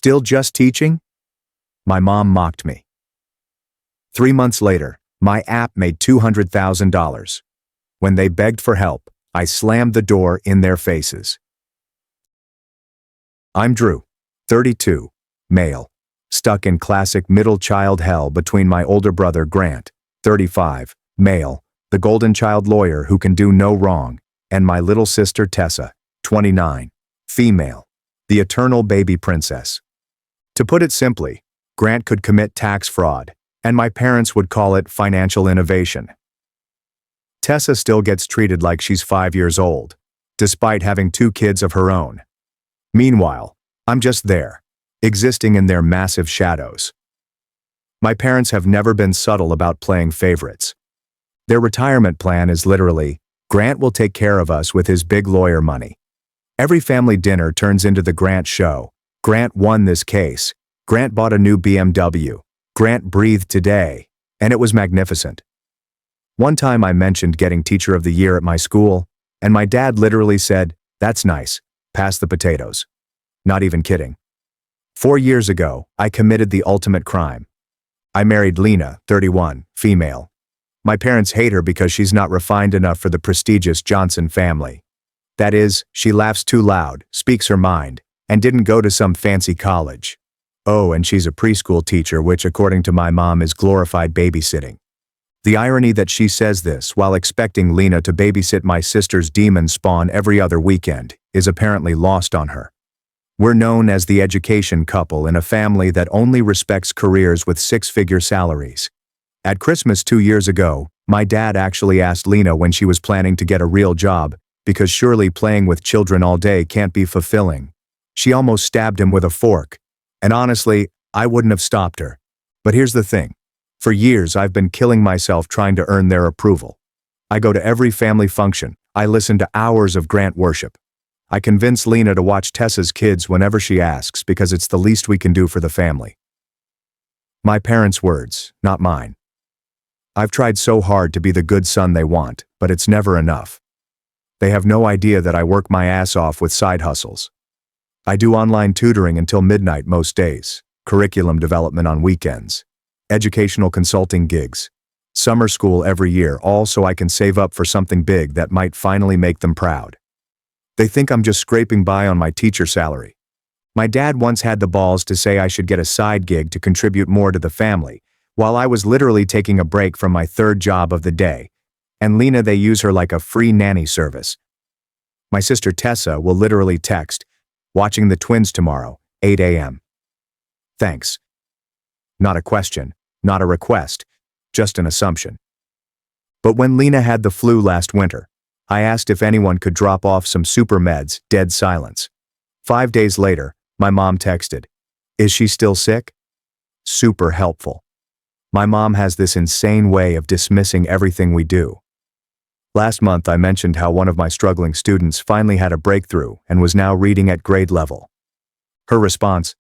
Still just teaching? My mom mocked me. 3 months later, my app made $200,000. When they begged for help, I slammed the door in their faces. I'm Drew, 32, male, stuck in classic middle child hell between my older brother Grant, 35, male, the golden child lawyer who can do no wrong, and my little sister Tessa, 29, female, the eternal baby princess. To put it simply, Grant could commit tax fraud, and my parents would call it financial innovation. Tessa still gets treated like she's 5 years old, despite having 2 kids of her own. Meanwhile, I'm just there, existing in their massive shadows. My parents have never been subtle about playing favorites. Their retirement plan is literally, Grant will take care of us with his big lawyer money. Every family dinner turns into the Grant show. Grant won this case. Grant bought a new BMW. Grant breathed today, and it was magnificent. One time I mentioned getting Teacher of the Year at my school, and my dad literally said, "That's nice, pass the potatoes." Not even kidding. 4 years ago, I committed the ultimate crime. I married Lena, 31, female. My parents hate her because she's not refined enough for the prestigious Johnson family. That is, she laughs too loud, speaks her mind, and didn't go to some fancy college. Oh, and she's a preschool teacher, which according to my mom is glorified babysitting. The irony that she says this while expecting Lena to babysit my sister's demon spawn every other weekend is apparently lost on her. We're known as the education couple in a family that only respects careers with 6-figure salaries. At Christmas 2 years ago, my dad actually asked Lena when she was planning to get a real job, because surely playing with children all day can't be fulfilling. She almost stabbed him with a fork. And honestly, I wouldn't have stopped her. But here's the thing. For years, I've been killing myself trying to earn their approval. I go to every family function. I listen to hours of Grant worship. I convince Lena to watch Tessa's kids whenever she asks because it's the least we can do for the family. My parents' words, not mine. I've tried so hard to be the good son they want, but it's never enough. They have no idea that I work my ass off with side hustles. I do online tutoring until midnight most days, curriculum development on weekends, educational consulting gigs, summer school every year, all so I can save up for something big that might finally make them proud. They think I'm just scraping by on my teacher salary. My dad once had the balls to say I should get a side gig to contribute more to the family, while I was literally taking a break from my 3rd job of the day, and Lena they use her like a free nanny service. My sister Tessa will literally text, "Watching the twins tomorrow, 8 a.m. Thanks." Not a question, not a request, just an assumption. But when Lena had the flu last winter, I asked if anyone could drop off some super meds, dead silence. 5 days later, my mom texted, "Is she still sick?" Super helpful. My mom has this insane way of dismissing everything we do. Last month I mentioned how one of my struggling students finally had a breakthrough and was now reading at grade level. Her response,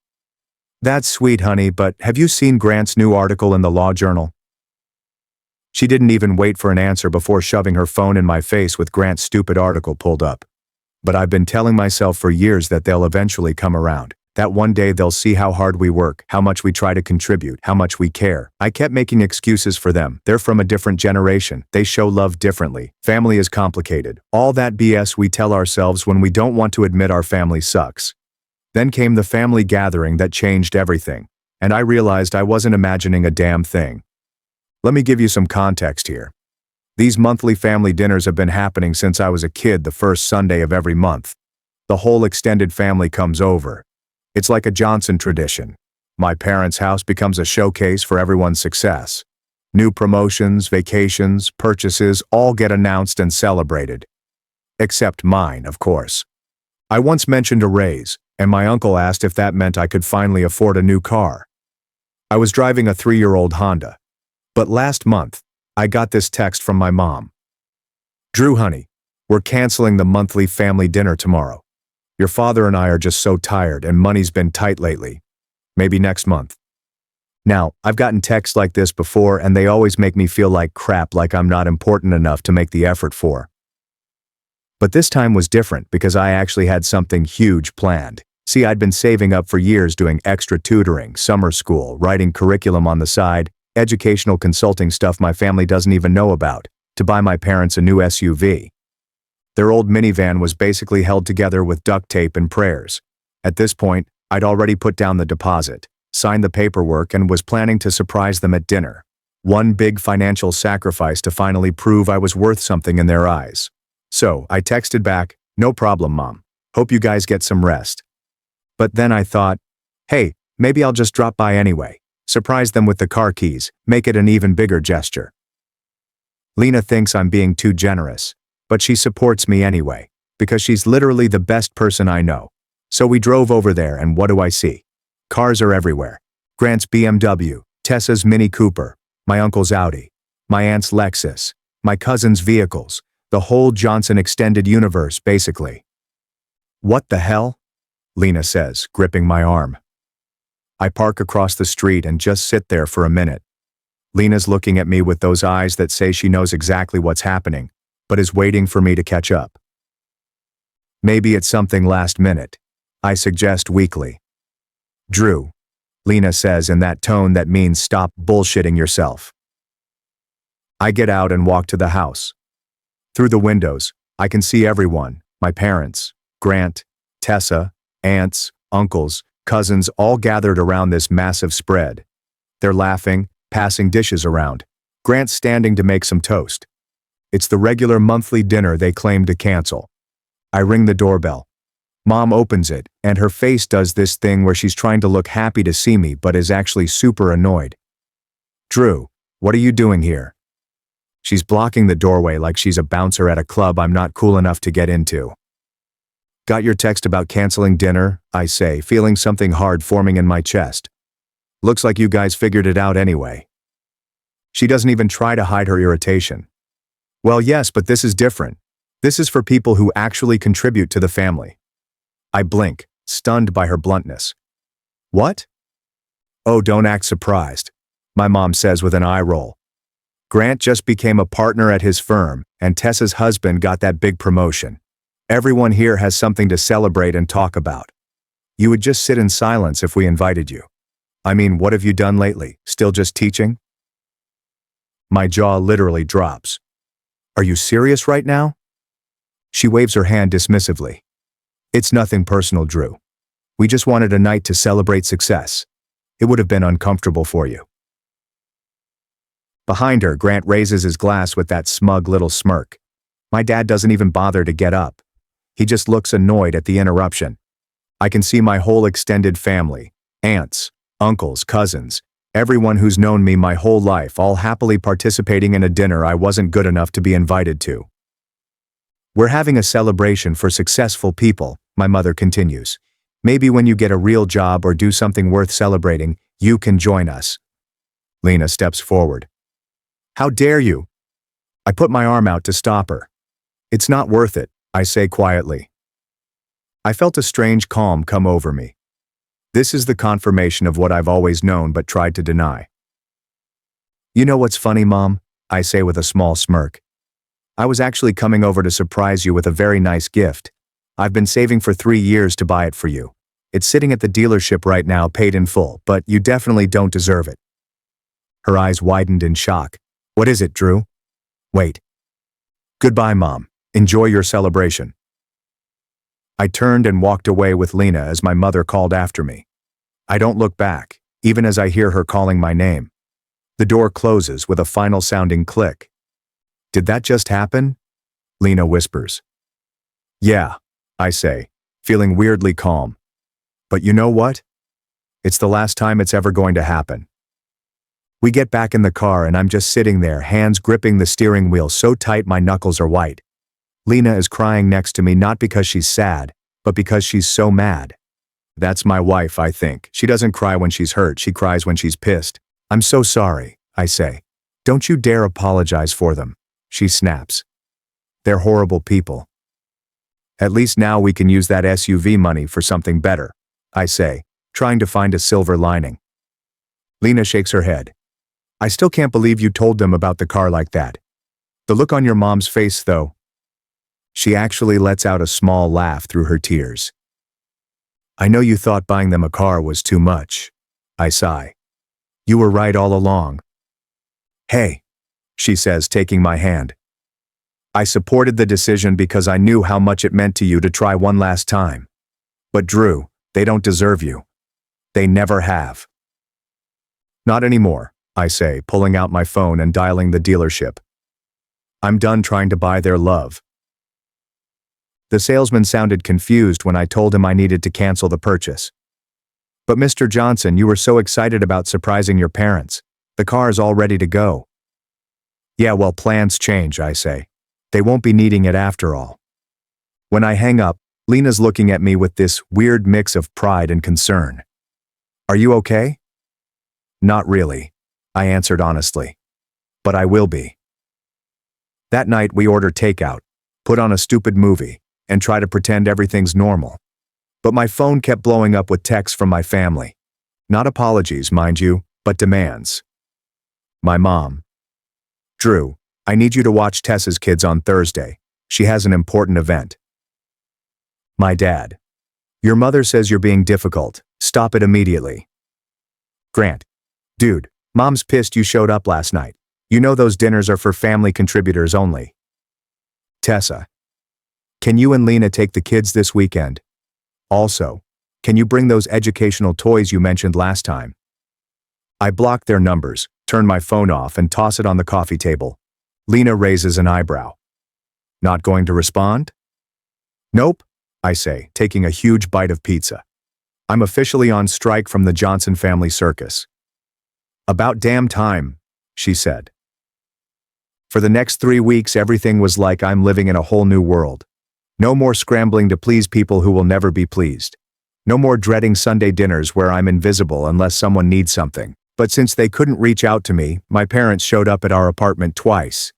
"That's sweet, honey, but have you seen Grant's new article in the Law Journal?" She didn't even wait for an answer before shoving her phone in my face with Grant's stupid article pulled up. But I've been telling myself for years that they'll eventually come around. That one day they'll see how hard we work, how much we try to contribute, how much we care. I kept making excuses for them. They're from a different generation. They show love differently. Family is complicated. All that BS we tell ourselves when we don't want to admit our family sucks. Then came the family gathering that changed everything, and I realized I wasn't imagining a damn thing. Let me give you some context here. These monthly family dinners have been happening since I was a kid, the first Sunday of every month. The whole extended family comes over. It's like a Johnson tradition. My parents' house becomes a showcase for everyone's success. New promotions, vacations, purchases all get announced and celebrated. Except mine, of course. I once mentioned a raise, and my uncle asked if that meant I could finally afford a new car. I was driving a 3-year-old Honda. But last month, I got this text from my mom. "Drew, honey, we're canceling the monthly family dinner tomorrow. Your father and I are just so tired and money's been tight lately. Maybe next month." Now, I've gotten texts like this before and they always make me feel like crap, like I'm not important enough to make the effort for. But this time was different because I actually had something huge planned. See, I'd been saving up for years doing extra tutoring, summer school, writing curriculum on the side, educational consulting stuff my family doesn't even know about, to buy my parents a new SUV. Their old minivan was basically held together with duct tape and prayers. At this point, I'd already put down the deposit, signed the paperwork, and was planning to surprise them at dinner. One big financial sacrifice to finally prove I was worth something in their eyes. So, I texted back, "No problem, Mom. Hope you guys get some rest." But then I thought, hey, maybe I'll just drop by anyway. Surprise them with the car keys, make it an even bigger gesture. Lena thinks I'm being too generous, but she supports me anyway, because she's literally the best person I know. So we drove over there, and what do I see? Cars are everywhere. Grant's BMW, Tessa's Mini Cooper, my uncle's Audi, my aunt's Lexus, my cousin's vehicles, the whole Johnson extended universe, basically. "What the hell?" Lena says, gripping my arm. I park across the street and just sit there for a minute. Lena's looking at me with those eyes that say she knows exactly what's happening, but is waiting for me to catch up. "Maybe it's something last minute," I suggest weakly. "Drew," Lena says in that tone that means stop bullshitting yourself. I get out and walk to the house. Through the windows, I can see everyone, my parents, Grant, Tessa, aunts, uncles, cousins, all gathered around this massive spread. They're laughing, passing dishes around. Grant's standing to make some toast. It's the regular monthly dinner they claim to cancel. I ring the doorbell. Mom opens it, and her face does this thing where she's trying to look happy to see me but is actually super annoyed. "Drew, what are you doing here?" She's blocking the doorway like she's a bouncer at a club I'm not cool enough to get into. "Got your text about canceling dinner," I say, feeling something hard forming in my chest. "Looks like you guys figured it out anyway." She doesn't even try to hide her irritation. "Well, yes, but this is different. This is for people who actually contribute to the family." I blink, stunned by her bluntness. "What?" "Oh, don't act surprised," my mom says with an eye roll. "Grant just became a partner at his firm, and Tessa's husband got that big promotion. Everyone here has something to celebrate and talk about. You would just sit in silence if we invited you. I mean, what have you done lately? Still just teaching?" My jaw literally drops. "Are you serious right now?" She waves her hand dismissively. "It's nothing personal, Drew. We just wanted a night to celebrate success. It would have been uncomfortable for you." Behind her, Grant raises his glass with that smug little smirk. My dad doesn't even bother to get up. He just looks annoyed at the interruption. I can see my whole extended family, aunts, uncles, cousins, everyone who's known me my whole life, all happily participating in a dinner I wasn't good enough to be invited to. "We're having a celebration for successful people," my mother continues. "Maybe when you get a real job or do something worth celebrating, you can join us." Lena steps forward. "How dare you?" I put my arm out to stop her. "It's not worth it," I say quietly. I felt a strange calm come over me. This is the confirmation of what I've always known but tried to deny. "You know what's funny, Mom?" I say with a small smirk. "I was actually coming over to surprise you with a very nice gift. I've been saving for 3 years to buy it for you. It's sitting at the dealership right now, paid in full, but you definitely don't deserve it." Her eyes widened in shock. "What is it, Drew?" "Wait." "Goodbye, Mom. Enjoy your celebration." I turned and walked away with Lena as my mother called after me. I don't look back, even as I hear her calling my name. The door closes with a final sounding click. "Did that just happen?" Lena whispers. "Yeah," I say, feeling weirdly calm. "But you know what? It's the last time it's ever going to happen." We get back in the car and I'm just sitting there, hands gripping the steering wheel so tight my knuckles are white. Lena is crying next to me, not because she's sad, but because she's so mad. That's my wife, I think. She doesn't cry when she's hurt, she cries when she's pissed. "I'm so sorry," I say. "Don't you dare apologize for them," she snaps. "They're horrible people." "At least now we can use that SUV money for something better," I say, trying to find a silver lining. Lena shakes her head. "I still can't believe you told them about the car like that. The look on your mom's face, though." She actually lets out a small laugh through her tears. I know you thought buying them a car was too much. I sigh. You were right all along. Hey, she says, taking my hand. I supported the decision because I knew how much it meant to you to try one last time. But Drew, they don't deserve you. They never have. Not anymore, I say, pulling out my phone and dialing the dealership. I'm done trying to buy their love. The salesman sounded confused when I told him I needed to cancel the purchase. But Mr. Johnson, you were so excited about surprising your parents. The car is all ready to go. Yeah, well, plans change, I say. They won't be needing it after all. When I hang up, Lena's looking at me with this weird mix of pride and concern. Are you okay? Not really, I answered honestly. But I will be. That night we order takeout, put on a stupid movie, and try to pretend everything's normal. But my phone kept blowing up with texts from my family. Not apologies, mind you, but demands. My mom. Drew, I need you to watch Tessa's kids on Thursday. She has an important event. My dad. Your mother says you're being difficult. Stop it immediately. Grant. Dude, Mom's pissed you showed up last night. You know those dinners are for family contributors only. Tessa. Can you and Lena take the kids this weekend? Also, can you bring those educational toys you mentioned last time? I block their numbers, turn my phone off and toss it on the coffee table. Lena raises an eyebrow. Not going to respond? Nope, I say, taking a huge bite of pizza. I'm officially on strike from the Johnson family circus. About damn time, she said. For the next 3 weeks, everything was like I'm living in a whole new world. No more scrambling to please people who will never be pleased. No more dreading Sunday dinners where I'm invisible unless someone needs something. But since they couldn't reach out to me, my parents showed up at our apartment twice.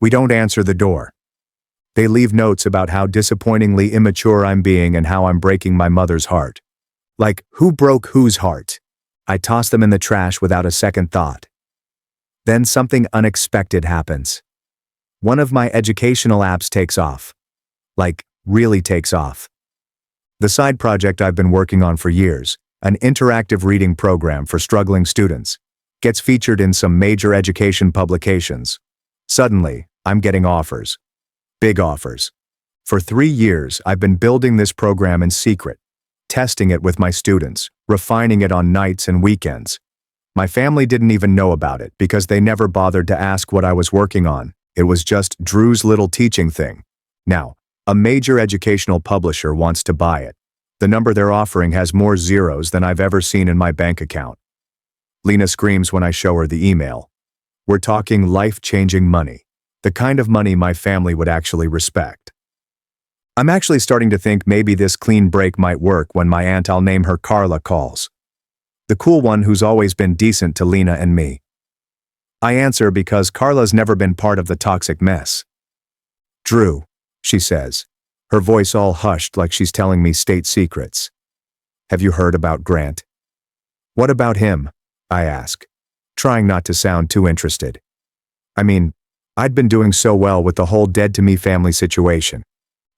We don't answer the door. They leave notes about how disappointingly immature I'm being and how I'm breaking my mother's heart. Like, who broke whose heart? I toss them in the trash without a second thought. Then something unexpected happens. One of my educational apps takes off. Like, really takes off. The side project I've been working on for years, an interactive reading program for struggling students, gets featured in some major education publications. Suddenly, I'm getting offers. Big offers. For 3 years, I've been building this program in secret, testing it with my students, refining it on nights and weekends. My family didn't even know about it because they never bothered to ask what I was working on. It was just Drew's little teaching thing. Now, a major educational publisher wants to buy it. The number they're offering has more zeros than I've ever seen in my bank account. Lena screams when I show her the email. We're talking life-changing money. The kind of money my family would actually respect. I'm actually starting to think maybe this clean break might work when my aunt, I'll name her Carla, calls. The cool one who's always been decent to Lena and me. I answer because Carla's never been part of the toxic mess. Drew, she says, her voice all hushed like she's telling me state secrets. Have you heard about Grant? What about him? I ask, trying not to sound too interested. I mean, I'd been doing so well with the whole dead-to-me family situation.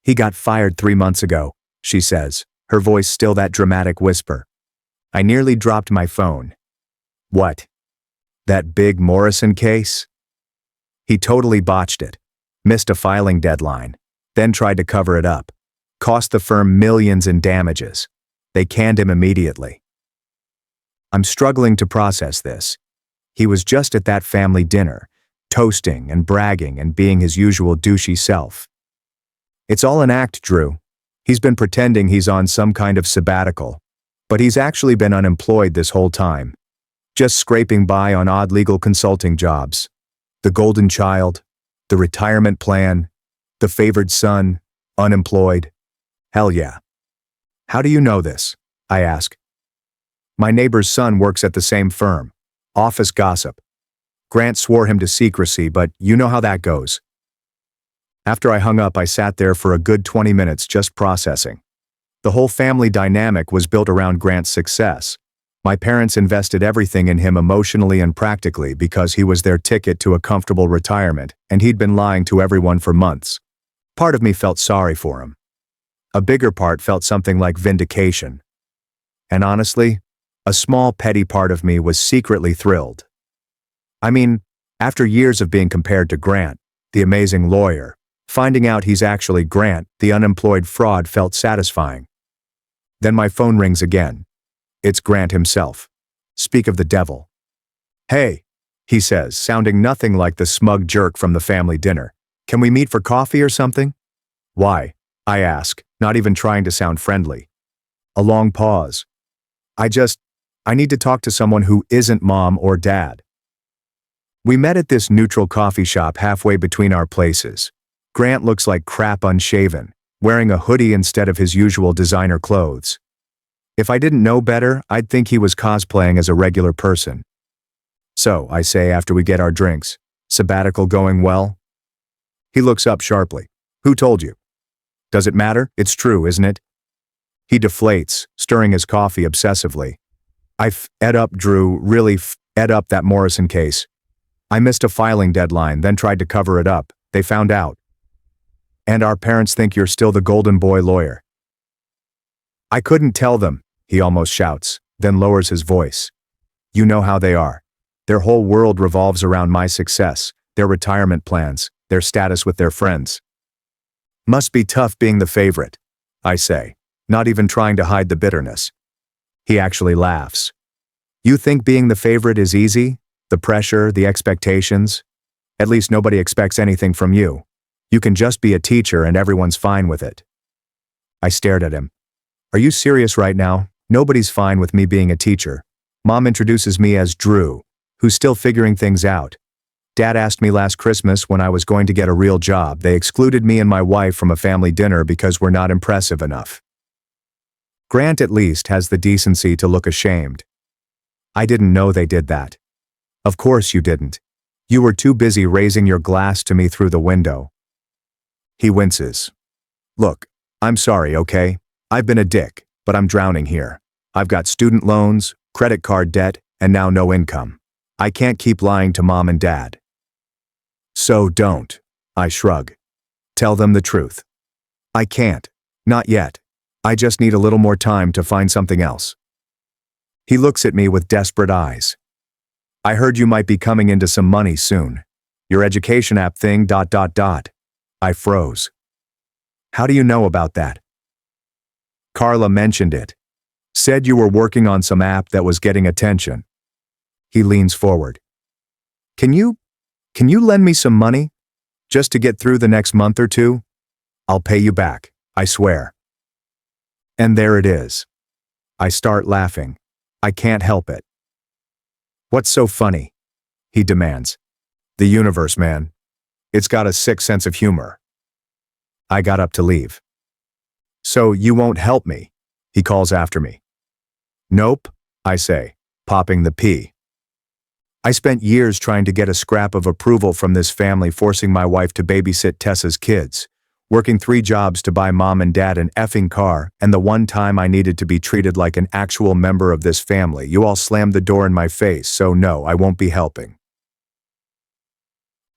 He got fired 3 months ago, she says, her voice still that dramatic whisper. I nearly dropped my phone. What? That big Morrison case? He totally botched it. Missed a filing deadline. Then tried to cover it up. Cost the firm millions in damages. They canned him immediately. I'm struggling to process this. He was just at that family dinner, toasting and bragging and being his usual douchey self. It's all an act, Drew. He's been pretending he's on some kind of sabbatical, but he's actually been unemployed this whole time, just scraping by on odd legal consulting jobs. The golden child, the retirement plan, the favored son, unemployed. Hell yeah. How do you know this? I ask. My neighbor's son works at the same firm. Office gossip. Grant swore him to secrecy, but you know how that goes. After I hung up, I sat there for a good 20 minutes just processing. The whole family dynamic was built around Grant's success. My parents invested everything in him emotionally and practically because he was their ticket to a comfortable retirement, and he'd been lying to everyone for months. Part of me felt sorry for him. A bigger part felt something like vindication. And honestly, a small petty part of me was secretly thrilled. I mean, after years of being compared to Grant, the amazing lawyer, finding out he's actually Grant, the unemployed fraud, felt satisfying. Then my phone rings again. It's Grant himself. Speak of the devil. "Hey," he says, sounding nothing like the smug jerk from the family dinner. "Can we meet for coffee or something?" "Why?" I ask, not even trying to sound friendly. A long pause. I need to talk to someone who isn't mom or dad. We met at this neutral coffee shop halfway between our places. Grant looks like crap unshaven, wearing a hoodie instead of his usual designer clothes. If I didn't know better, I'd think he was cosplaying as a regular person. "So," I say after we get our drinks, "sabbatical going well?" He looks up sharply. "Who told you?" "Does it matter? It's true, isn't it?" He deflates, stirring his coffee obsessively. "I f***ed up, Drew, really f***ed up that Morrison case. I missed a filing deadline, then tried to cover it up. They found out. And our parents think you're still the golden boy lawyer." "I couldn't tell them," he almost shouts, then lowers his voice. "You know how they are. Their whole world revolves around my success, their retirement plans, their status with their friends. Must be tough being the favorite," I say, not even trying to hide the bitterness. He actually laughs. "You think being the favorite is easy? The pressure, the expectations? At least nobody expects anything from you. You can just be a teacher and everyone's fine with it." I stared at him. "Are you serious right now? Nobody's fine with me being a teacher. Mom introduces me as Drew, who's still figuring things out. Dad asked me last Christmas when I was going to get a real job. They excluded me and my wife from a family dinner because we're not impressive enough. Grant at least has the decency to look ashamed. I didn't know they did that." "Of course you didn't. You were too busy raising your glass to me through the window." He winces. "Look, I'm sorry, okay? I've been a dick, but I'm drowning here. I've got student loans, credit card debt, and now no income. I can't keep lying to mom and dad." "So don't," I shrug. "Tell them the truth." "I can't. Not yet. I just need a little more time to find something else." He looks at me with desperate eyes. "I heard you might be coming into some money soon. Your education app thing ... I froze. "How do you know about that?" "Carla mentioned it. Said you were working on some app that was getting attention." He leans forward. Can you lend me some money? Just to get through the next month or two? I'll pay you back, I swear." And there it is. I start laughing. I can't help it. "What's so funny?" he demands. "The universe, man. It's got a sick sense of humor." I got up to leave. "So you won't help me?" he calls after me. "Nope," I say, popping the P. I spent years trying to get a scrap of approval from this family, forcing my wife to babysit Tessa's kids, working 3 jobs to buy mom and dad an effing car, and the one time I needed to be treated like an actual member of this family, you all slammed the door in my face, so no, I won't be helping.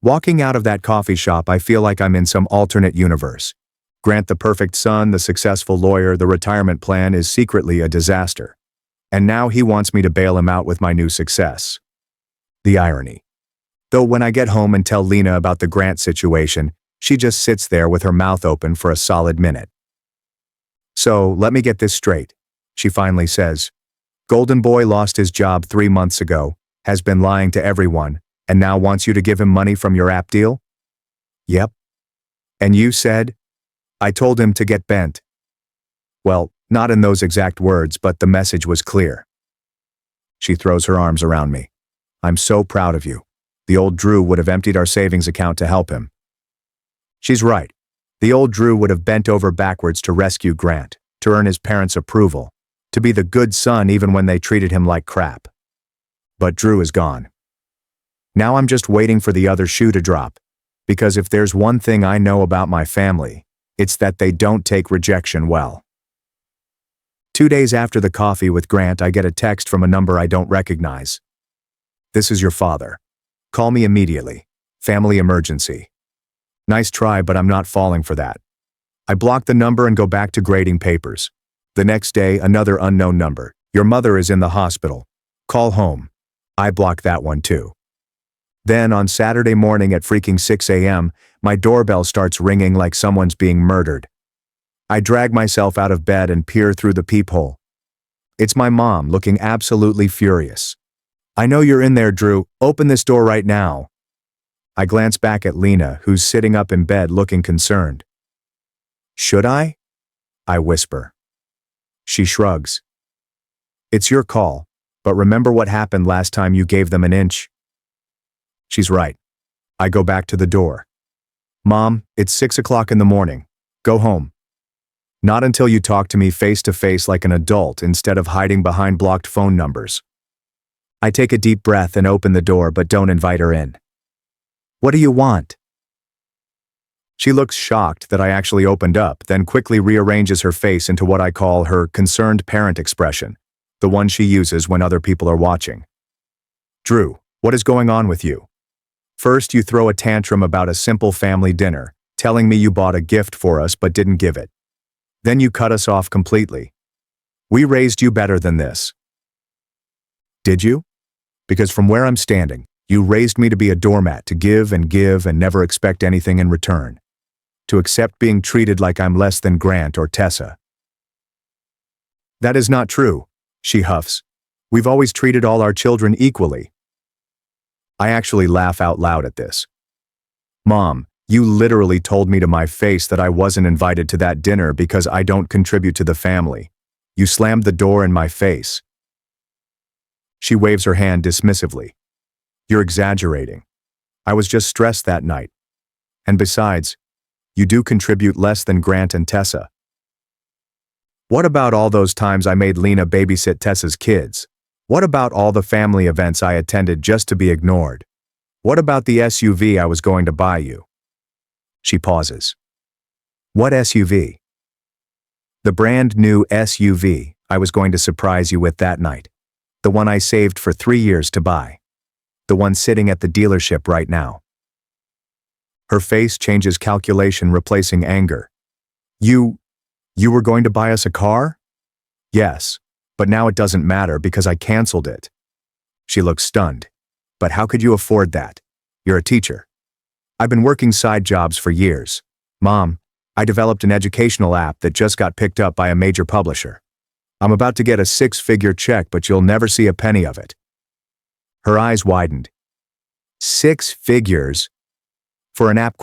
Walking out of that coffee shop, I feel like I'm in some alternate universe. Grant, the perfect son, the successful lawyer, the retirement plan is secretly a disaster. And now he wants me to bail him out with my new success. The irony. Though when I get home and tell Lena about the Grant situation, she just sits there with her mouth open for a solid minute. "So, let me get this straight," she finally says. "Golden Boy lost his job 3 months ago, has been lying to everyone, and now wants you to give him money from your app deal?" "Yep." "And you said?" "I told him to get bent." Well, not in those exact words, but the message was clear. She throws her arms around me. "I'm so proud of you. The old Drew would have emptied our savings account to help him." She's right. The old Drew would have bent over backwards to rescue Grant, to earn his parents' approval, to be the good son even when they treated him like crap. But Drew is gone. Now I'm just waiting for the other shoe to drop, because if there's one thing I know about my family, it's that they don't take rejection well. 2 days after the coffee with Grant, I get a text from a number I don't recognize. "This is your father. Call me immediately. Family emergency." Nice try, but I'm not falling for that. I block the number and go back to grading papers. The next day, another unknown number. Your mother is in the hospital. Call home. I block that one too. Then on Saturday morning at freaking 6 a.m., my doorbell starts ringing like someone's being murdered. I drag myself out of bed and peer through the peephole. It's my mom, looking absolutely furious. I know you're in there, Drew. Open this door right now. I glance back at Lena, who's sitting up in bed looking concerned. Should I? I whisper. She shrugs. It's your call, but remember what happened last time you gave them an inch? She's right. I go back to the door. Mom, it's 6 o'clock in the morning. Go home. Not until you talk to me face to face like an adult instead of hiding behind blocked phone numbers. I take a deep breath and open the door but don't invite her in. What do you want? She looks shocked that I actually opened up, then quickly rearranges her face into what I call her concerned parent expression, the one she uses when other people are watching. Drew, what is going on with you? First, you throw a tantrum about a simple family dinner, telling me you bought a gift for us but didn't give it. Then you cut us off completely. We raised you better than this. Did you? Because from where I'm standing, you raised me to be a doormat, to give and never expect anything in return. To accept being treated like I'm less than Grant or Tessa. That is not true, she huffs. We've always treated all our children equally. I actually laugh out loud at this. Mom, you literally told me to my face that I wasn't invited to that dinner because I don't contribute to the family. You slammed the door in my face. She waves her hand dismissively. You're exaggerating. I was just stressed that night. And besides, you do contribute less than Grant and Tessa. What about all those times I made Lena babysit Tessa's kids? What about all the family events I attended just to be ignored? What about the SUV I was going to buy you? She pauses. What SUV? The brand new SUV I was going to surprise you with that night. The one I saved for 3 years to buy. The one sitting at the dealership right now. Her face changes calculation, replacing anger. You were going to buy us a car? Yes, but now it doesn't matter because I canceled it. She looks stunned. But how could you afford that? You're a teacher. I've been working side jobs for years. Mom, I developed an educational app that just got picked up by a major publisher. I'm about to get a 6-figure check, but you'll never see a penny of it. Her eyes widened. 6 figures? For an app?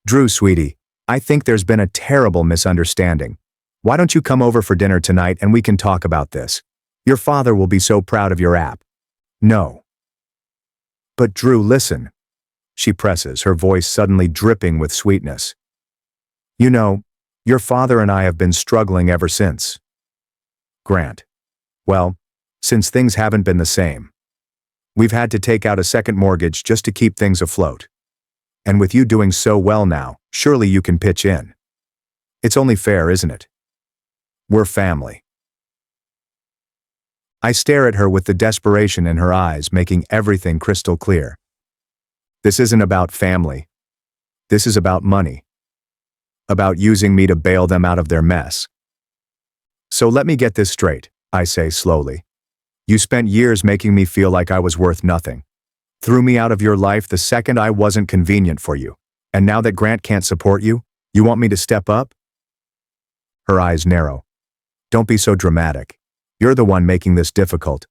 Drew, sweetie, I think there's been a terrible misunderstanding. Why don't you come over for dinner tonight and we can talk about this? Your father will be so proud of your app. No. But Drew, listen. She presses, her voice suddenly dripping with sweetness. You know, your father and I have been struggling ever since. Grant. Well, since things haven't been the same. We've had to take out a second mortgage just to keep things afloat. And with you doing so well now, surely you can pitch in. It's only fair, isn't it? We're family. I stare at her with the desperation in her eyes, making everything crystal clear. This isn't about family. This is about money. About using me to bail them out of their mess. So let me get this straight, I say slowly. You spent years making me feel like I was worth nothing. Threw me out of your life the second I wasn't convenient for you. And now that Grant can't support you, you want me to step up? Her eyes narrow. Don't be so dramatic. You're the one making this difficult.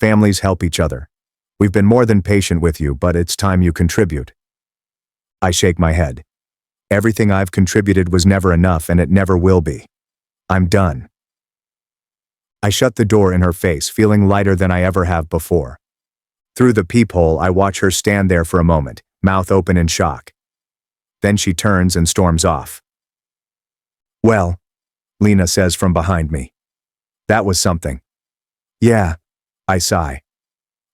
Families help each other. We've been more than patient with you, but it's time you contribute. I shake my head. Everything I've contributed was never enough, and it never will be. I'm done. I shut the door in her face, feeling lighter than I ever have before. Through the peephole, I watch her stand there for a moment, mouth open in shock. Then she turns and storms off. Well, Lena says from behind me. That was something. Yeah, I sigh.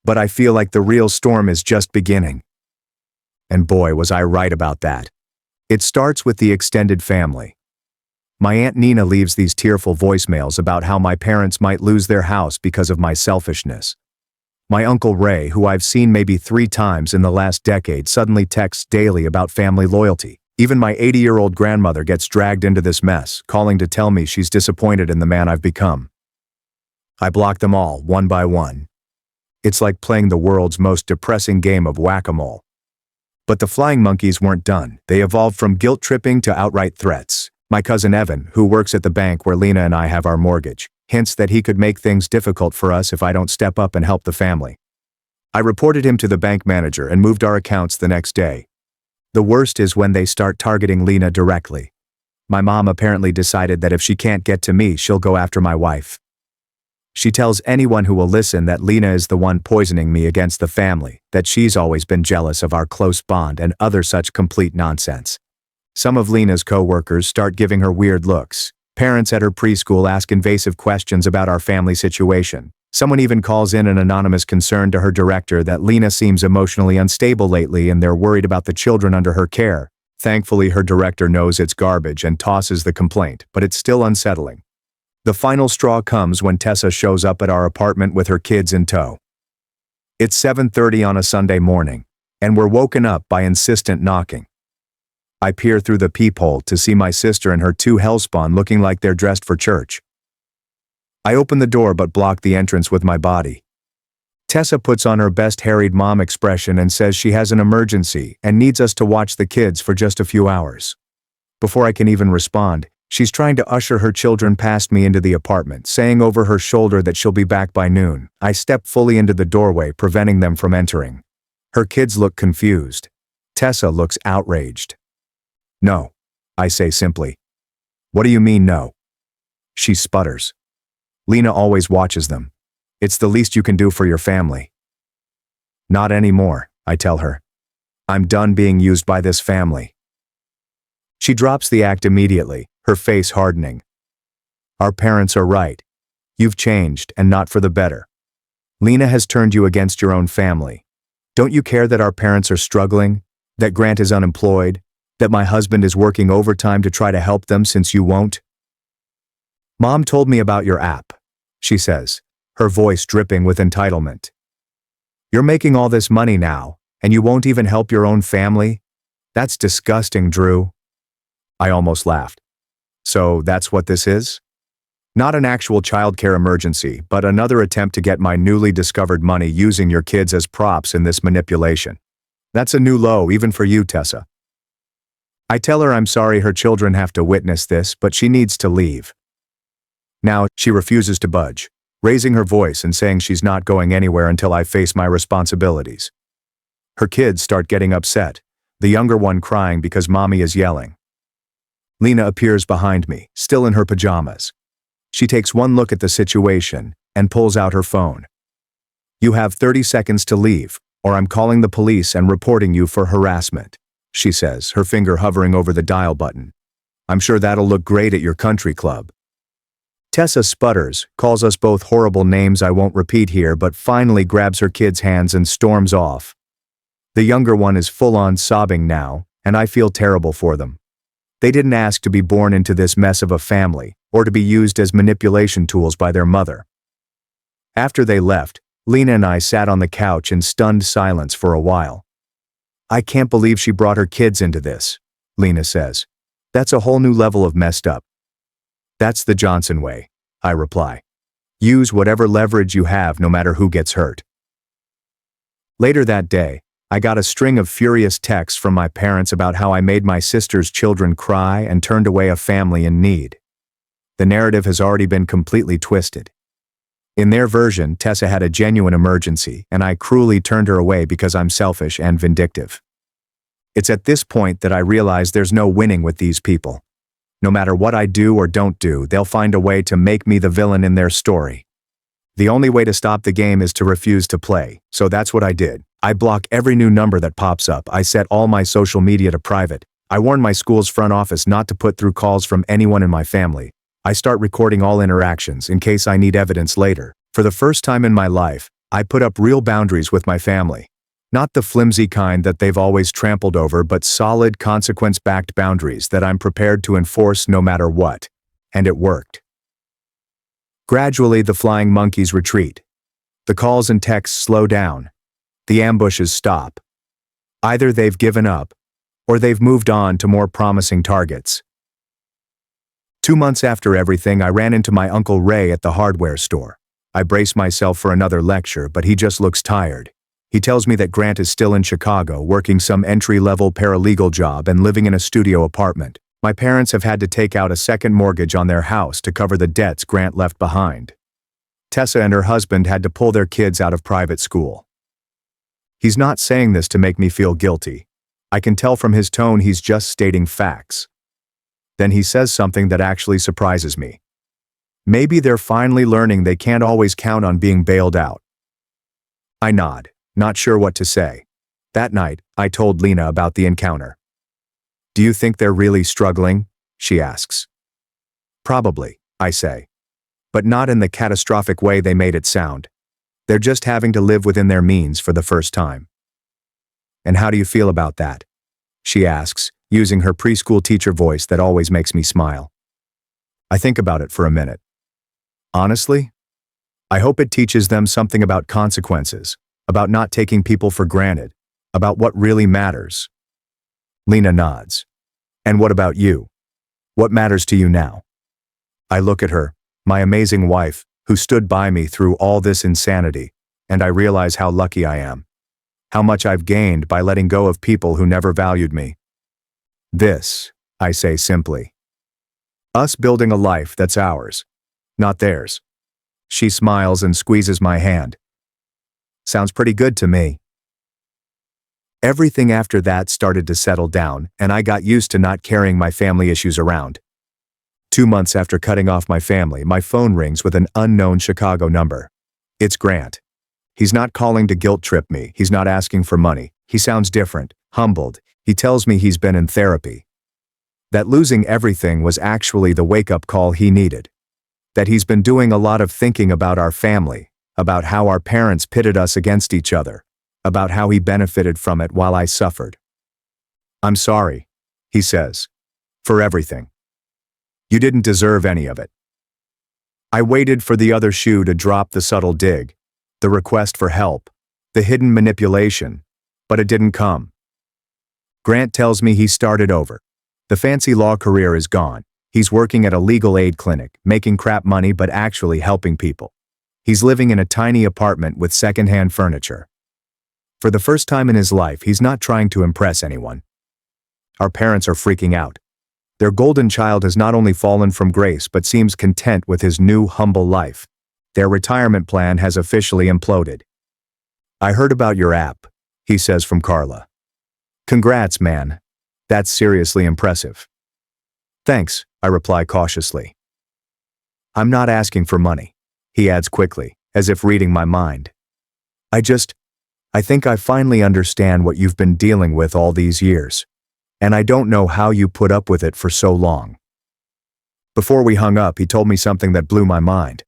But I feel like the real storm is just beginning. And boy, was I right about that. It starts with the extended family. My Aunt Nina leaves these tearful voicemails about how my parents might lose their house because of my selfishness. My Uncle Ray, who I've seen maybe 3 times in the last decade, suddenly texts daily about family loyalty, Even my 80-year-old grandmother gets dragged into this mess, calling to tell me she's disappointed in the man I've become. I block them all, one by one. It's like playing the world's most depressing game of whack-a-mole. But the flying monkeys weren't done. They evolved from guilt-tripping to outright threats. My cousin Evan, who works at the bank where Lena and I have our mortgage, hints that he could make things difficult for us if I don't step up and help the family. I reported him to the bank manager and moved our accounts the next day. The worst is when they start targeting Lena directly. My mom apparently decided that if she can't get to me, she'll go after my wife. She tells anyone who will listen that Lena is the one poisoning me against the family, that she's always been jealous of our close bond and other such complete nonsense. Some of Lena's co-workers start giving her weird looks. Parents at her preschool ask invasive questions about our family situation. Someone even calls in an anonymous concern to her director that Lena seems emotionally unstable lately and they're worried about the children under her care. Thankfully, her director knows it's garbage and tosses the complaint, but it's still unsettling. The final straw comes when Tessa shows up at our apartment with her kids in tow. It's 7:30 on a Sunday morning, and we're woken up by insistent knocking. I peer through the peephole to see my sister and her two hellspawn looking like they're dressed for church. I open the door but block the entrance with my body. Tessa puts on her best harried mom expression and says she has an emergency and needs us to watch the kids for just a few hours. Before I can even respond, she's trying to usher her children past me into the apartment, saying over her shoulder that she'll be back by noon. I step fully into the doorway, preventing them from entering. Her kids look confused. Tessa looks outraged. "No," I say simply. "What do you mean no?" She sputters. "Lena always watches them. It's the least you can do for your family." "Not anymore," I tell her. "I'm done being used by this family." She drops the act immediately, her face hardening. "Our parents are right. You've changed, and not for the better. Lena has turned you against your own family. Don't you care that our parents are struggling, that Grant is unemployed, that my husband is working overtime to try to help them since you won't?" "Mom told me about your app," she says, her voice dripping with entitlement. "You're making all this money now, and you won't even help your own family? That's disgusting, Drew." I almost laughed. "So that's what this is? Not an actual childcare emergency, but another attempt to get my newly discovered money using your kids as props in this manipulation. That's a new low even for you, Tessa." I tell her I'm sorry her children have to witness this, but she needs to leave. Now, she refuses to budge, raising her voice and saying she's not going anywhere until I face my responsibilities. Her kids start getting upset, the younger one crying because mommy is yelling. Lena appears behind me, still in her pajamas. She takes one look at the situation and pulls out her phone. "You have 30 seconds to leave, or I'm calling the police and reporting you for harassment," she says, her finger hovering over the dial button. "I'm sure that'll look great at your country club." Tessa sputters, calls us both horrible names I won't repeat here, but finally grabs her kids' hands and storms off. The younger one is full-on sobbing now, and I feel terrible for them. They didn't ask to be born into this mess of a family, or to be used as manipulation tools by their mother. After they left, Lena and I sat on the couch in stunned silence for a while. "I can't believe she brought her kids into this," Lena says. "That's a whole new level of messed up." "That's the Johnson way," I reply. "Use whatever leverage you have no matter who gets hurt." Later that day, I got a string of furious texts from my parents about how I made my sister's children cry and turned away a family in need. The narrative has already been completely twisted. In their version, Tessa had a genuine emergency, and I cruelly turned her away because I'm selfish and vindictive. It's at this point that I realize there's no winning with these people. No matter what I do or don't do, they'll find a way to make me the villain in their story. The only way to stop the game is to refuse to play, so that's what I did. I block every new number that pops up. I set all my social media to private. I warn my school's front office not to put through calls from anyone in my family. I start recording all interactions in case I need evidence later. For the first time in my life, I put up real boundaries with my family. Not the flimsy kind that they've always trampled over, but solid, consequence-backed boundaries that I'm prepared to enforce no matter what. And it worked. Gradually, the flying monkeys retreat. The calls and texts slow down. The ambushes stop. Either they've given up, Or they've moved on to more promising targets. 2 months after everything, I ran into my Uncle Ray at the hardware store. I brace myself for another lecture, but he just looks tired. He tells me that Grant is still in Chicago, working some entry-level paralegal job and living in a studio apartment. My parents have had to take out a second mortgage on their house to cover the debts Grant left behind. Tessa and her husband had to pull their kids out of private school. He's not saying this to make me feel guilty. I can tell from his tone he's just stating facts. Then he says something that actually surprises me. Maybe they're finally learning they can't always count on being bailed out. I nod, not sure what to say. That night, I told Lena about the encounter. Do you think they're really struggling? She asks. Probably, I say. But not in the catastrophic way they made it sound. They're just having to live within their means for the first time. And how do you feel about that? She asks, using her preschool teacher voice that always makes me smile. I think about it for a minute. Honestly, I hope it teaches them something about consequences, about not taking people for granted, about what really matters. Lena nods. And what about you? What matters to you now? I look at her, my amazing wife, who stood by me through all this insanity, and I realize how lucky I am. How much I've gained by letting go of people who never valued me. This, I say simply. Us building a life that's ours, not theirs. She smiles and squeezes my hand. Sounds pretty good to me. Everything after that started to settle down, and I got used to not carrying my family issues around. 2 months after cutting off my family, my phone rings with an unknown Chicago number. It's Grant. He's not calling to guilt trip me. He's not asking for money. He sounds different, humbled. He tells me he's been in therapy. That losing everything was actually the wake-up call he needed. That he's been doing a lot of thinking about our family, about how our parents pitted us against each other, about how he benefited from it while I suffered. I'm sorry, he says, for everything. You didn't deserve any of it. I waited for the other shoe to drop, the subtle dig, the request for help, the hidden manipulation, but it didn't come. Grant tells me he started over. The fancy law career is gone. He's working at a legal aid clinic, making crap money but actually helping people. He's living in a tiny apartment with secondhand furniture. For the first time in his life, he's not trying to impress anyone. Our parents are freaking out. Their golden child has not only fallen from grace but seems content with his new, humble life. Their retirement plan has officially imploded. I heard about your app, he says from Carla. Congrats, man. That's seriously impressive. Thanks, I reply cautiously. I'm not asking for money, he adds quickly, as if reading my mind. I think I finally understand what you've been dealing with all these years. And I don't know how you put up with it for so long. Before we hung up, he told me something that blew my mind.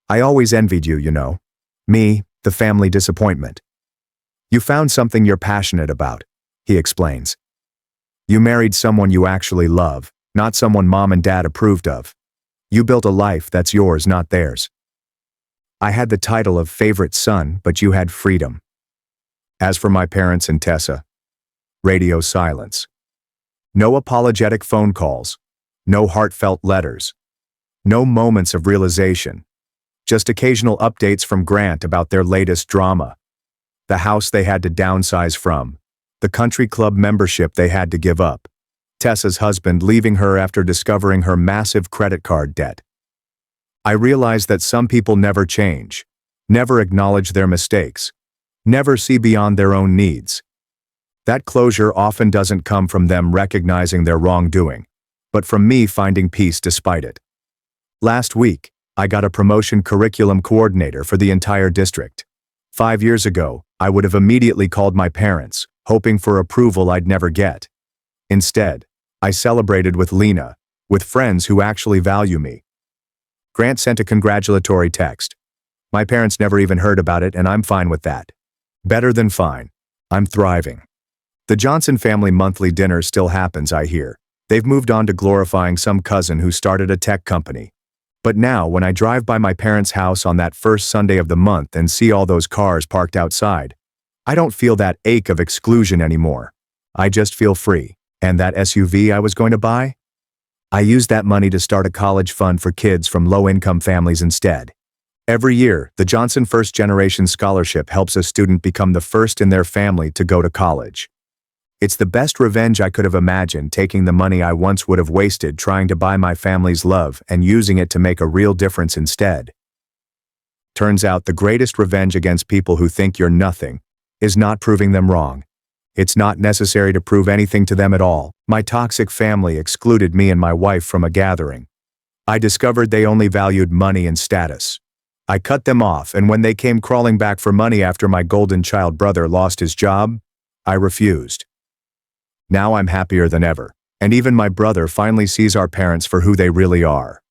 I always envied you, you know. Me, the family disappointment. You found something you're passionate about, he explains. You married someone you actually love, not someone mom and dad approved of. You built a life that's yours, not theirs. I had the title of favorite son, but you had freedom. As for my parents and Tessa, radio silence. No apologetic phone calls. No heartfelt letters. No moments of realization. Just occasional updates from Grant about their latest drama. The house they had to downsize from. The country club membership they had to give up. Tessa's husband leaving her after discovering her massive credit card debt. I realize that some people never change, never acknowledge their mistakes, never see beyond their own needs. That closure often doesn't come from them recognizing their wrongdoing, but from me finding peace despite it. Last week, I got a promotion curriculum coordinator for the entire district. 5 years ago, I would have immediately called my parents, hoping for approval I'd never get. Instead, I celebrated with Lena, with friends who actually value me. Grant sent a congratulatory text. My parents never even heard about it, and I'm fine with that. Better than fine. I'm thriving. The Johnson family monthly dinner still happens, I hear. They've moved on to glorifying some cousin who started a tech company. But now, when I drive by my parents' house on that first Sunday of the month and see all those cars parked outside, I don't feel that ache of exclusion anymore. I just feel free. And that SUV I was going to buy? I used that money to start a college fund for kids from low-income families instead. Every year, the Johnson First Generation Scholarship helps a student become the first in their family to go to college. It's the best revenge I could have imagined, taking the money I once would have wasted trying to buy my family's love and using it to make a real difference instead. Turns out the greatest revenge against people who think you're nothing is not proving them wrong. It's not necessary to prove anything to them at all. My toxic family excluded me and my wife from a gathering. I discovered they only valued money and status. I cut them off, and when they came crawling back for money after my golden child brother lost his job, I refused. Now I'm happier than ever, and even my brother finally sees our parents for who they really are.